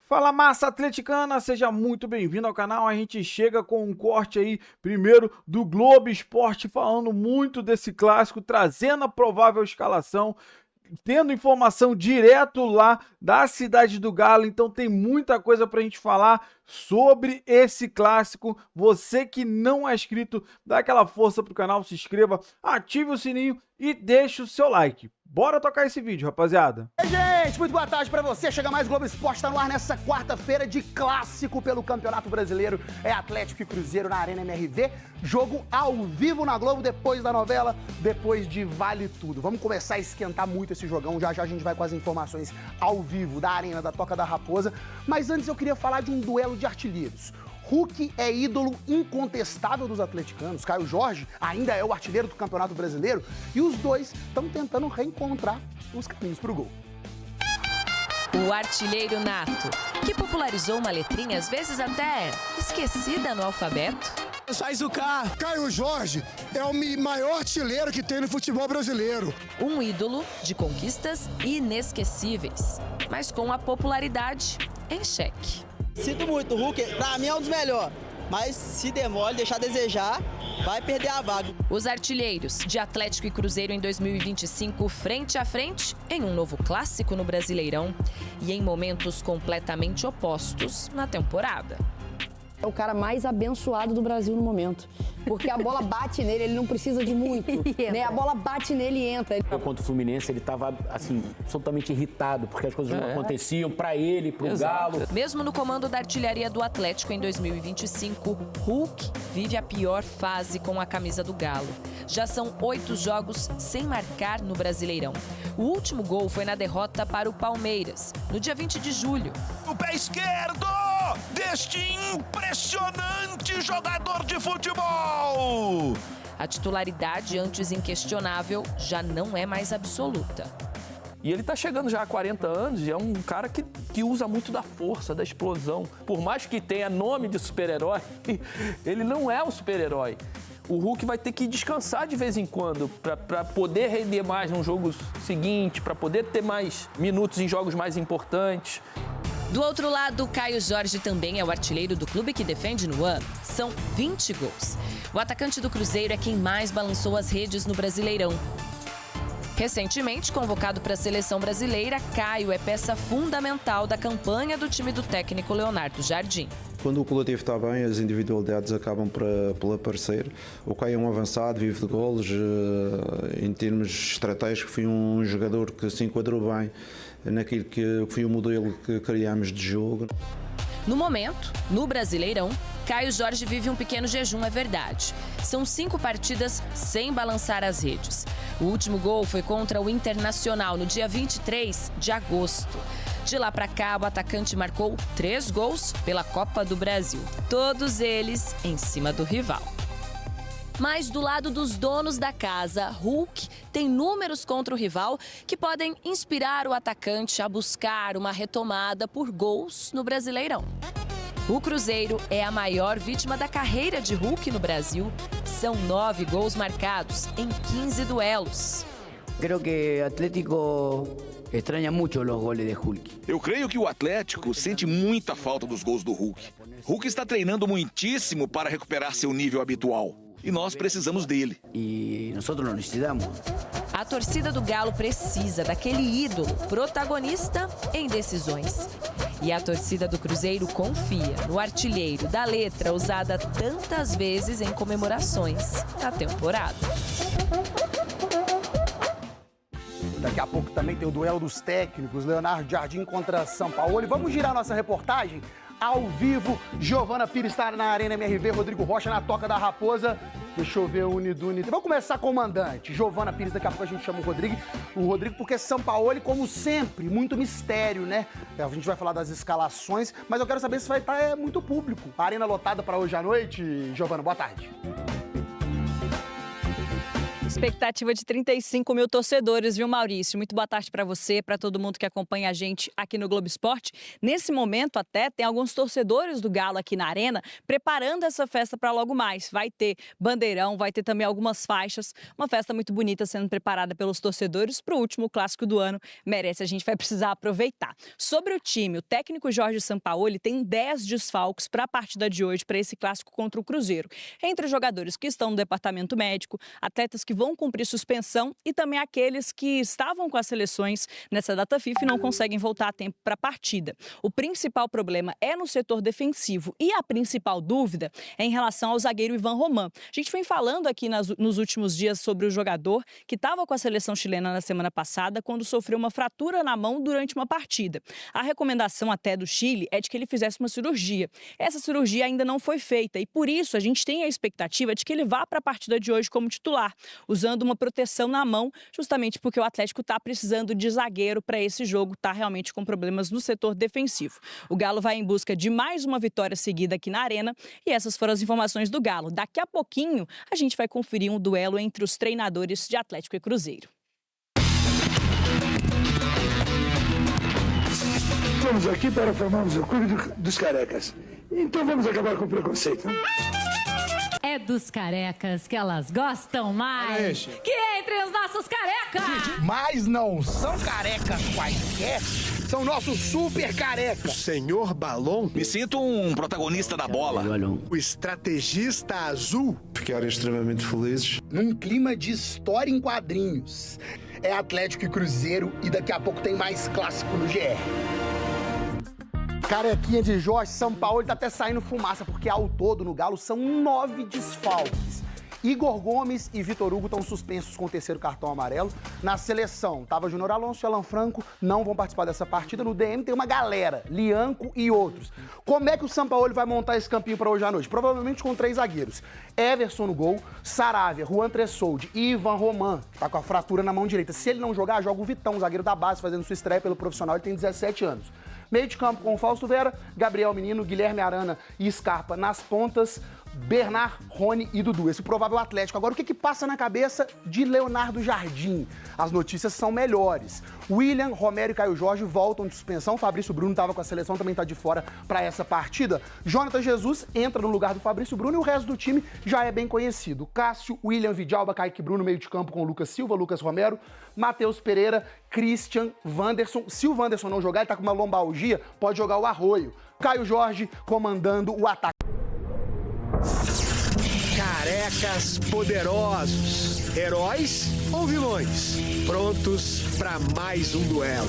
Fala, massa atleticana, seja muito bem-vindo ao canal. A gente chega com um corte aí, primeiro do Globo Esporte, falando muito desse clássico, trazendo a provável escalação, tendo informação direto lá da cidade do Galo. Então tem muita coisa pra gente falar sobre esse clássico. Você que não é inscrito, dá aquela força pro canal, se inscreva, ative o sininho e deixe o seu like. Bora tocar esse vídeo, rapaziada. Ei, gente, muito boa tarde pra você. Chega mais, Globo Esporte tá no ar nessa quarta-feira de clássico pelo Campeonato Brasileiro. É Atlético e Cruzeiro na Arena MRV. Jogo ao vivo na Globo, depois da novela, depois de Vale Tudo. Vamos começar a esquentar muito esse jogão. Já já a gente vai com as informações ao vivo da Arena da Toca da Raposa. Mas antes eu queria falar de um duelo de artilheiros. Hulk é ídolo incontestável dos atleticanos. Caio Jorge ainda é o artilheiro do Campeonato Brasileiro. E os dois estão tentando reencontrar os caminhos para o gol. O artilheiro nato, que popularizou uma letrinha às vezes até esquecida no alfabeto. Faz o K. Caio Jorge é o maior artilheiro que tem no futebol brasileiro. Um ídolo de conquistas inesquecíveis, mas com a popularidade em xeque. Sinto muito, o Hulk pra mim é um dos melhores, mas se demole, deixar a desejar, vai perder a vaga. Os artilheiros de Atlético e Cruzeiro em 2025 frente a frente em um novo clássico no Brasileirão e em momentos completamente opostos na temporada. É o cara mais abençoado do Brasil no momento, porque a bola bate nele, ele não precisa de muito, né? A bola bate nele e entra. Contra o Fluminense, ele estava, assim, absolutamente irritado, porque as coisas não aconteciam para ele, para o Galo. Mesmo no comando da artilharia do Atlético em 2025, Hulk vive a pior fase com a camisa do Galo. Já são 8 jogos sem marcar no Brasileirão. O último gol foi na derrota para o Palmeiras, no dia 20 de julho. O pé esquerdo deste impressionante jogador de futebol! A titularidade, antes inquestionável, já não é mais absoluta. E ele tá chegando já a 40 anos e é um cara que usa muito da força, da explosão. Por mais que tenha nome de super-herói, ele não é um super-herói. O Hulk vai ter que descansar de vez em quando para poder render mais no jogo seguinte, para poder ter mais minutos em jogos mais importantes. Do outro lado, Caio Jorge também é o artilheiro do clube que defende no ano. São 20 gols. O atacante do Cruzeiro é quem mais balançou as redes no Brasileirão. Recentemente convocado para a seleção brasileira, Caio é peça fundamental da campanha do time do técnico Leonardo Jardim. Quando o coletivo está bem, as individualidades acabam por aparecer. O Caio é um avançado, vive de golos. Em termos estratégicos, foi um jogador que se enquadrou bem naquilo que foi o modelo que criámos de jogo. No momento, no Brasileirão, Caio Jorge vive um pequeno jejum, é verdade. São 5 partidas sem balançar as redes. O último gol foi contra o Internacional no dia 23 de agosto. De lá para cá, o atacante marcou 3 gols pela Copa do Brasil. Todos eles em cima do rival. Mas do lado dos donos da casa, Hulk tem números contra o rival que podem inspirar o atacante a buscar uma retomada por gols no Brasileirão. O Cruzeiro é a maior vítima da carreira de Hulk no Brasil. São 9 gols marcados em 15 duelos. Creo que Atlético extraña mucho los goles de Hulk. Eu creio que o Atlético sente muita falta dos gols do Hulk. Hulk está treinando muitíssimo para recuperar seu nível habitual. E nós precisamos dele. E nós não necessitamos. A torcida do Galo precisa daquele ídolo protagonista em decisões. E a torcida do Cruzeiro confia no artilheiro da letra usada tantas vezes em comemorações na temporada. Daqui a pouco também tem o duelo dos técnicos, Leonardo Jardim contra São Paulo. E vamos girar nossa reportagem ao vivo. Giovana Pires está na Arena MRV, Rodrigo Rocha na Toca da Raposa. Deixa eu ver o Uniduni. Vamos começar com o mandante. Giovana Pires, daqui a pouco a gente chama o Rodrigo, porque São Paulo, como sempre, muito mistério, né? A gente vai falar das escalações, mas eu quero saber se vai estar muito público. A arena lotada para hoje à noite. Giovana, boa tarde. Expectativa de 35 mil torcedores, viu, Maurício? Muito boa tarde para você, para todo mundo que acompanha a gente aqui no Globo Esporte. Nesse momento, até, tem alguns torcedores do Galo aqui na Arena preparando essa festa para logo mais. Vai ter bandeirão, vai ter também algumas faixas. Uma festa muito bonita sendo preparada pelos torcedores para o último clássico do ano. Merece, a gente vai precisar aproveitar. Sobre o time, o técnico Jorge Sampaoli tem 10 desfalques para a partida de hoje, para esse clássico contra o Cruzeiro. Entre os jogadores que estão no departamento médico, atletas que vão cumprir suspensão e também aqueles que estavam com as seleções nessa data FIFA e não conseguem voltar a tempo para a partida. O principal problema é no setor defensivo e a principal dúvida é em relação ao zagueiro Ivan Román. A gente vem falando aqui nos últimos dias sobre o jogador que estava com a seleção chilena na semana passada quando sofreu uma fratura na mão durante uma partida. A recomendação até do Chile é de que ele fizesse uma cirurgia. Essa cirurgia ainda não foi feita e por isso a gente tem a expectativa de que ele vá para a partida de hoje como titular, usando uma proteção na mão, justamente porque o Atlético está precisando de zagueiro para esse jogo, está realmente com problemas no setor defensivo. O Galo vai em busca de mais uma vitória seguida aqui na Arena e essas foram as informações do Galo. Daqui a pouquinho a gente vai conferir um duelo entre os treinadores de Atlético e Cruzeiro. Estamos aqui para formarmos o Clube dos Carecas. Então vamos acabar com o preconceito. É dos carecas que elas gostam mais. Que entre os nossos carecas! Mas não são carecas quaisquer, são nossos super carecas. Senhor Balon. Me sinto um protagonista da bola. O estrategista azul. Ficaram extremamente felizes. Num clima de história em quadrinhos. É Atlético e Cruzeiro e daqui a pouco tem mais clássico no GR. Carequinha de Jorge Sampaoli tá até saindo fumaça, porque ao todo no Galo são 9 desfalques. Igor Gomes e Vitor Hugo estão suspensos com o terceiro cartão amarelo. Na seleção, tava Júnior Alonso e Alan Franco, não vão participar dessa partida. No DM tem uma galera, Lianco e outros. Como é que o Sampaoli vai montar esse campinho para hoje à noite? Provavelmente com 3 zagueiros. Everson no gol, Saravia, Juan Tressoldi e Ivan Román, tá com a fratura na mão direita. Se ele não jogar, joga o Vitão, zagueiro da base, fazendo sua estreia pelo profissional, ele tem 17 anos. Meio de campo com Fausto Vera, Gabriel Menino, Guilherme Arana e Scarpa nas pontas, Bernard, Rony e Dudu. Esse provável Atlético. Agora, o que passa na cabeça de Leonardo Jardim? As notícias são melhores. William, Romero e Caio Jorge voltam de suspensão. Fabrício Bruno estava com a seleção, também está de fora para essa partida. Jonathan Jesus entra no lugar do Fabrício Bruno e o resto do time já é bem conhecido. Cássio, William, Vidalba, Kaique Bruno, meio de campo com Lucas Silva, Lucas Romero, Matheus Pereira, Christian, Wanderson. Se o Wanderson não jogar, ele tá com uma lombalgia, pode jogar o Arroio. Caio Jorge comandando o ataque. Carecas poderosos, heróis ou vilões, prontos para mais um duelo.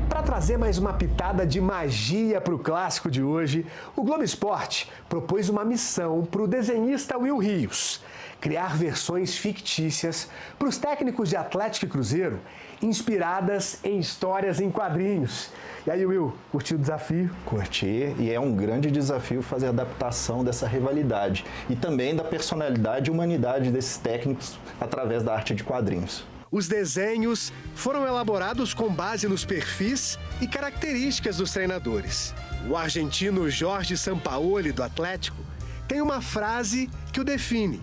Para trazer mais uma pitada de magia para o clássico de hoje, o Globo Esporte propôs uma missão para o desenhista Will Rios: criar versões fictícias para os técnicos de Atlético e Cruzeiro, inspiradas em histórias em quadrinhos. E aí, Will, curtiu o desafio? Curti, e é um grande desafio fazer a adaptação dessa rivalidade e também da personalidade e humanidade desses técnicos através da arte de quadrinhos. Os desenhos foram elaborados com base nos perfis e características dos treinadores. O argentino Jorge Sampaoli, do Atlético, tem uma frase que o define: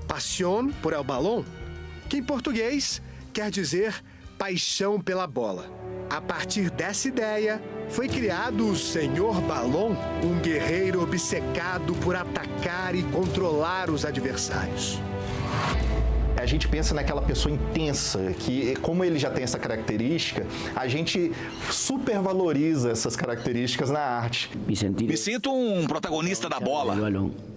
Pasión por el balón, que em português quer dizer paixão pela bola. A partir dessa ideia, foi criado o Senhor Balon, um guerreiro obcecado por atacar e controlar os adversários. A gente pensa naquela pessoa intensa, que como ele já tem essa característica, a gente supervaloriza essas características na arte. Me sinto um protagonista da bola.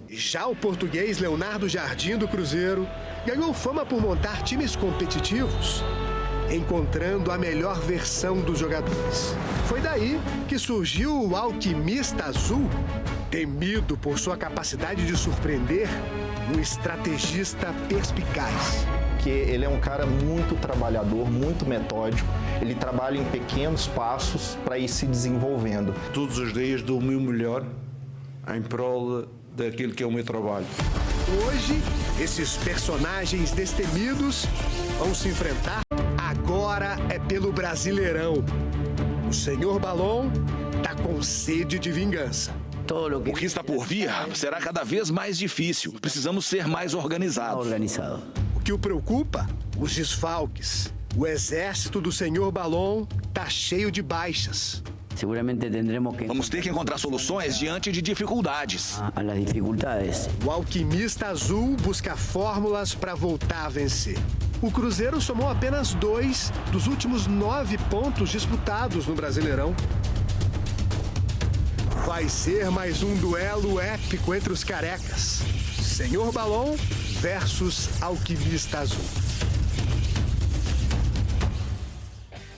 Já o português Leonardo Jardim, do Cruzeiro, ganhou fama por montar times competitivos, encontrando a melhor versão dos jogadores. Foi daí que surgiu o Alquimista Azul, temido por sua capacidade de surpreender, um estrategista perspicaz. Que ele é um cara muito trabalhador, muito metódico, ele trabalha em pequenos passos para ir se desenvolvendo. Todos os dias dou o meu melhor em prol daquilo que é o meu trabalho. Hoje, esses personagens destemidos vão se enfrentar. Agora é pelo Brasileirão. O Senhor Balon tá com sede de vingança. O que está por vir será cada vez mais difícil. Precisamos ser mais organizados. O que o preocupa? Os desfalques. O exército do Senhor Balon tá cheio de baixas. Vamos ter que encontrar soluções diante de dificuldades. O alquimista azul busca fórmulas para voltar a vencer. O Cruzeiro somou apenas 2 dos últimos 9 pontos disputados no Brasileirão. Vai ser mais um duelo épico entre os carecas. Senhor Balon versus Alquimista Azul.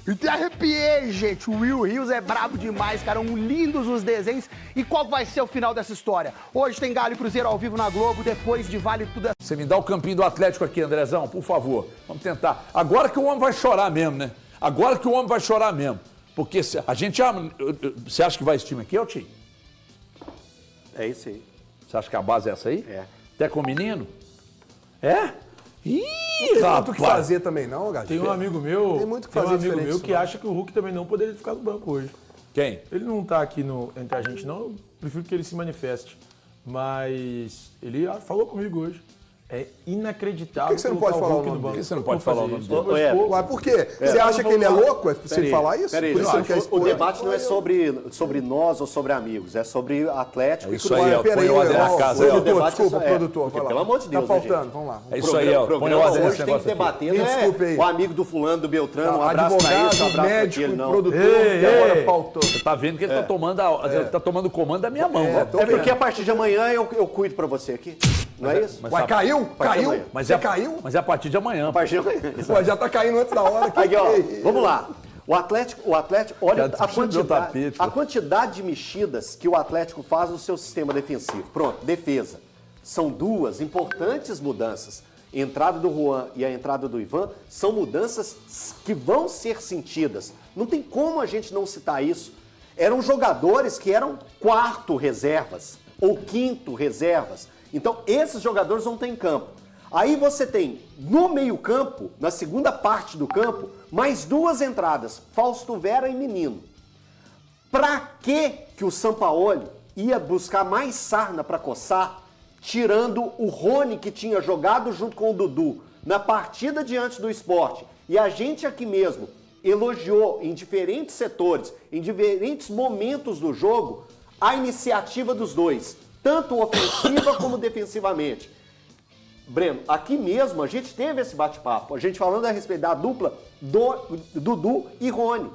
E te arrepiei, gente. O Will Rios é brabo demais, cara. Lindos os desenhos. E qual vai ser o final dessa história? Hoje tem Galo e Cruzeiro ao vivo na Globo, depois de Vale Tudo. Você me dá o campinho do Atlético aqui, Andrezão, por favor. Vamos tentar. Agora que o homem vai chorar mesmo, né? Agora que o homem vai chorar mesmo. Porque a gente já... Você acha que vai esse time aqui, Tim? É isso aí. Você acha que a base é essa aí? É. Até com o menino? É? Ih, não tem muito o que fazer também, não, Gato? Tem um amigo meu, tem muito o que fazer que acha que o Hulk também não poderia ficar no banco hoje. Quem? Ele não tá aqui entre a gente, não. Eu prefiro que ele se manifeste. Mas ele falou comigo hoje. É inacreditável. Por que você não pode falar o nome dele? Por que você não pode falar o nome dele? Ué, por quê? Você acha que ele é louco se ele falar isso? Peraí, o debate não é sobre nós ou sobre amigos, é sobre Atlético e Cruzeiro. Isso aí, põe ordem na casa. Produtor, desculpa, produtor. Pelo amor de Deus, tá faltando, vamos lá. É isso aí, ó. Põe ordem nesse negócio aqui. Debater, o amigo do fulano, do Beltrano, um abraço pra isso, um abraço pra aquele, não. Produtor, pautou. Você tá vendo que ele tá tomando o comando da minha mão. É porque a partir de amanhã eu cuido pra você aqui. Não é isso? Ué, caiu? Caiu? Mas é a partir de amanhã. A partir de amanhã. Ué, já tá caindo antes da hora. Aqui, ó, vamos lá. O Atlético, olha a quantidade de mexidas que o Atlético faz no seu sistema defensivo. Pronto, defesa. São duas importantes mudanças. A entrada do Juan e a entrada do Ivan são mudanças que vão ser sentidas. Não tem como a gente não citar isso. Eram jogadores que eram quarto reservas ou quinto reservas. Então, esses jogadores vão ter em campo. Aí você tem, no meio-campo, na segunda parte do campo, mais duas entradas, Fausto Vera e Menino. Pra que o Sampaoli ia buscar mais sarna para coçar, tirando o Rony, que tinha jogado junto com o Dudu na partida diante do Sport, e a gente aqui mesmo elogiou em diferentes setores, em diferentes momentos do jogo, a iniciativa dos dois, tanto ofensiva como defensivamente. Breno, aqui mesmo a gente teve esse bate-papo, a gente falando a respeito da dupla do Dudu e Rony.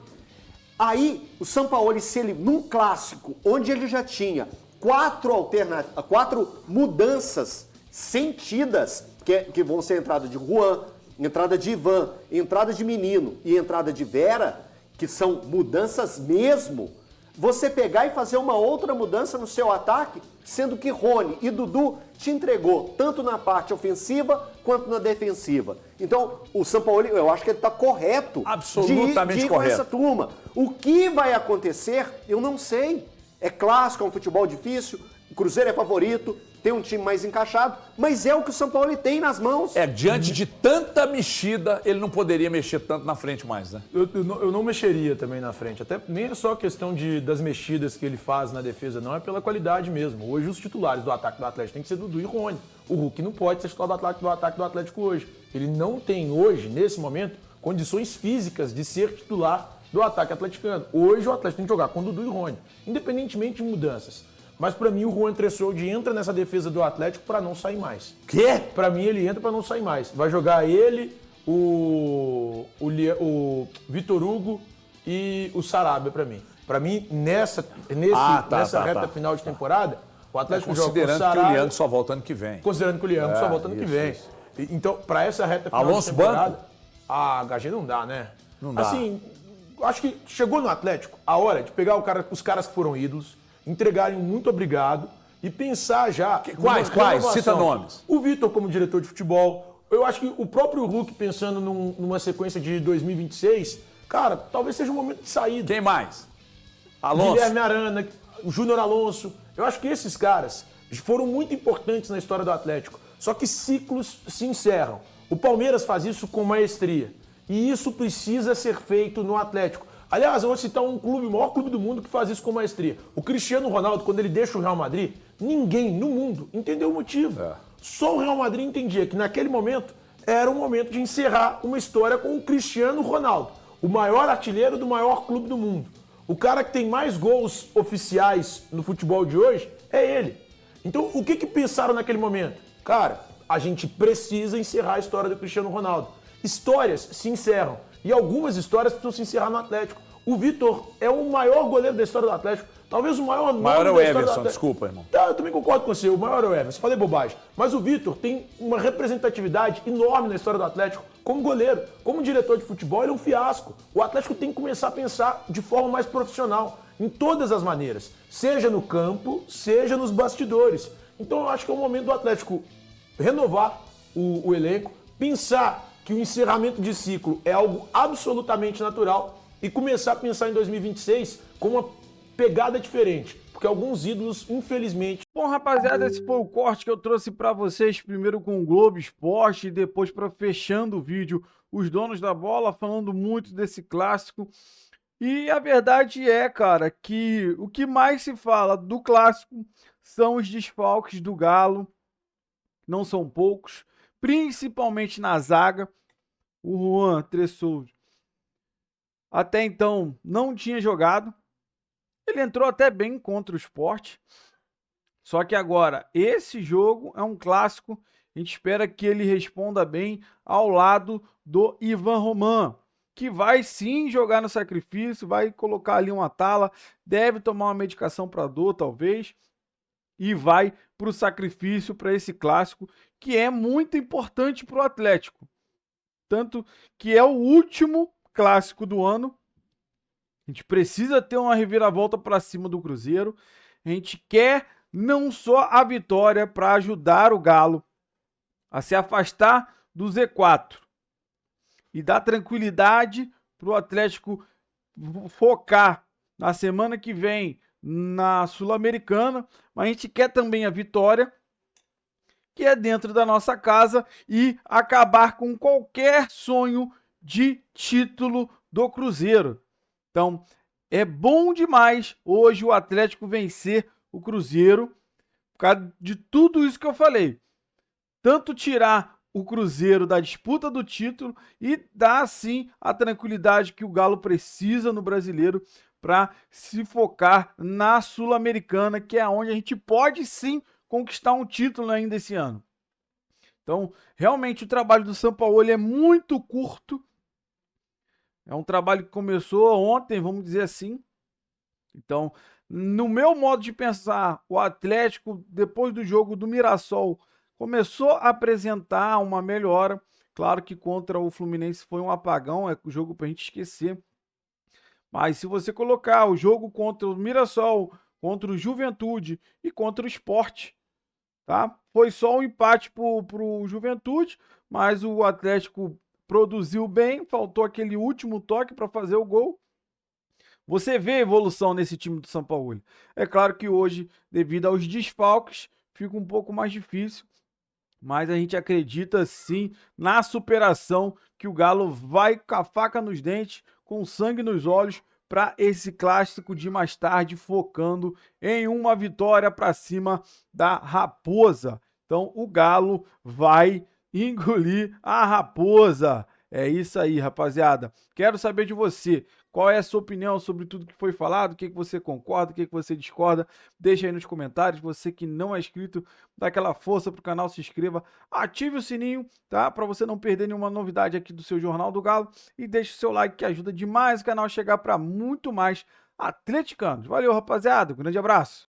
Aí o Sampaoli, se ele, num clássico, onde ele já tinha quatro mudanças sentidas, que vão ser entrada de Juan, entrada de Ivan, entrada de Menino e entrada de Vera, que são mudanças mesmo, você pegar e fazer uma outra mudança no seu ataque, sendo que Rony e Dudu te entregou tanto na parte ofensiva quanto na defensiva. Então, o Sampaoli, eu acho que ele está correto absolutamente de ir correto com essa turma. O que vai acontecer, eu não sei. É clássico, é um futebol difícil, o Cruzeiro é favorito, tem um time mais encaixado, mas é o que o Sampaoli tem nas mãos. Diante de tanta mexida, ele não poderia mexer tanto na frente mais, né? Eu não mexeria também na frente. Até nem é só questão das mexidas que ele faz na defesa, não. É pela qualidade mesmo. Hoje os titulares do ataque do Atlético tem que ser Dudu e Rony. O Hulk não pode ser titular do ataque do Atlético hoje. Ele não tem hoje, nesse momento, condições físicas de ser titular do ataque atleticano. Hoje o Atlético tem que jogar com Dudu e Rony, independentemente de mudanças. Mas pra mim o Juan Tressoldi entra nessa defesa do Atlético pra não sair mais. Quê? Pra mim ele entra pra não sair mais. Vai jogar ele, o Vitor Hugo e o Sarabia pra mim. Pra mim, nessa reta final de temporada, o Atlético joga com o Sarabia. Considerando que o Leandro só volta ano que vem. Considerando que o Leandro só volta ano que vem. Então, pra essa reta final de temporada... A HG não dá, né? Não dá. Assim, acho que chegou no Atlético a hora de pegar os caras que foram ídolos, entregarem muito obrigado e pensar já... Quais? Cita nomes. O Vitor como diretor de futebol. Eu acho que o próprio Hulk pensando numa sequência de 2026, cara, talvez seja um momento de saída. Quem mais? Alonso. Guilherme Arana, o Júnior Alonso. Eu acho que esses caras foram muito importantes na história do Atlético. Só que ciclos se encerram. O Palmeiras faz isso com maestria. E isso precisa ser feito no Atlético. Aliás, eu vou citar um clube, o maior clube do mundo que faz isso com maestria. O Cristiano Ronaldo, quando ele deixa o Real Madrid, ninguém no mundo entendeu o motivo. Só o Real Madrid entendia que naquele momento era o momento de encerrar uma história com o Cristiano Ronaldo, o maior artilheiro do maior clube do mundo. O cara que tem mais gols oficiais no futebol de hoje é ele. Então, o que pensaram naquele momento? Cara, a gente precisa encerrar a história do Cristiano Ronaldo. Histórias se encerram. E algumas histórias precisam se encerrar no Atlético. O Vitor é o maior goleiro da história do Atlético. Talvez o maior nome da história do Atlético. Everson, desculpa, irmão. Tá, eu também concordo com você. O maior é o Everson. Falei bobagem. Mas o Vitor tem uma representatividade enorme na história do Atlético. Como goleiro, como diretor de futebol, ele é um fiasco. O Atlético tem que começar a pensar de forma mais profissional, em todas as maneiras. Seja no campo, seja nos bastidores. Então eu acho que é o momento do Atlético renovar o elenco, pensar que o encerramento de ciclo é algo absolutamente natural e começar a pensar em 2026 com uma pegada diferente, porque alguns ídolos, infelizmente... Bom, rapaziada, esse foi o corte que eu trouxe para vocês, primeiro com o Globo Esporte e depois para fechando o vídeo, os donos da bola falando muito desse clássico. E a verdade é, cara, que o que mais se fala do clássico são os desfalques do Galo, não são poucos, principalmente na zaga. O Juan Tresouza até então não tinha jogado. Ele entrou até bem contra o Sport. Só que agora, esse jogo é um clássico. A gente espera que ele responda bem ao lado do Ivan Roman, que vai sim jogar no sacrifício, vai colocar ali uma tala, deve tomar uma medicação para dor, talvez, e vai para o sacrifício para esse clássico, que é muito importante para o Atlético. Tanto que é o último clássico do ano. A gente precisa ter uma reviravolta para cima do Cruzeiro. A gente quer não só a vitória para ajudar o Galo a se afastar do Z4 e dar tranquilidade para o Atlético focar na semana que vem na Sul-Americana, mas a gente quer também a vitória, que é dentro da nossa casa, e acabar com qualquer sonho de título do Cruzeiro. Então, é bom demais hoje o Atlético vencer o Cruzeiro, por causa de tudo isso que eu falei. Tanto tirar o Cruzeiro da disputa do título e dar, sim, a tranquilidade que o Galo precisa no Brasileiro para se focar na Sul-Americana, que é onde a gente pode, sim, conquistar um título ainda esse ano. Então, realmente, o trabalho do Sampaoli é muito curto. É um trabalho que começou ontem, vamos dizer assim. Então, no meu modo de pensar, o Atlético, depois do jogo do Mirassol, começou a apresentar uma melhora. Claro que contra o Fluminense foi um apagão, é o jogo para a gente esquecer. Mas se você colocar o jogo contra o Mirassol, contra o Juventude e contra o Sport, tá? Foi só um empate pro Juventude, mas o Atlético produziu bem, faltou aquele último toque para fazer o gol. Você vê a evolução nesse time do São Paulo. É claro que hoje, devido aos desfalques, fica um pouco mais difícil, mas a gente acredita sim na superação, que o Galo vai com a faca nos dentes, com sangue nos olhos, para esse clássico de mais tarde, focando em uma vitória para cima da Raposa. Então o Galo vai engolir a Raposa. É isso aí, rapaziada. Quero saber de você. Qual é a sua opinião sobre tudo que foi falado? O que você concorda? O que você discorda? Deixa aí nos comentários. Você que não é inscrito, dá aquela força pro canal, se inscreva. Ative o sininho, tá? Para você não perder nenhuma novidade aqui do seu Jornal do Galo. E deixe o seu like, que ajuda demais o canal a chegar para muito mais atleticanos. Valeu, rapaziada. Um grande abraço.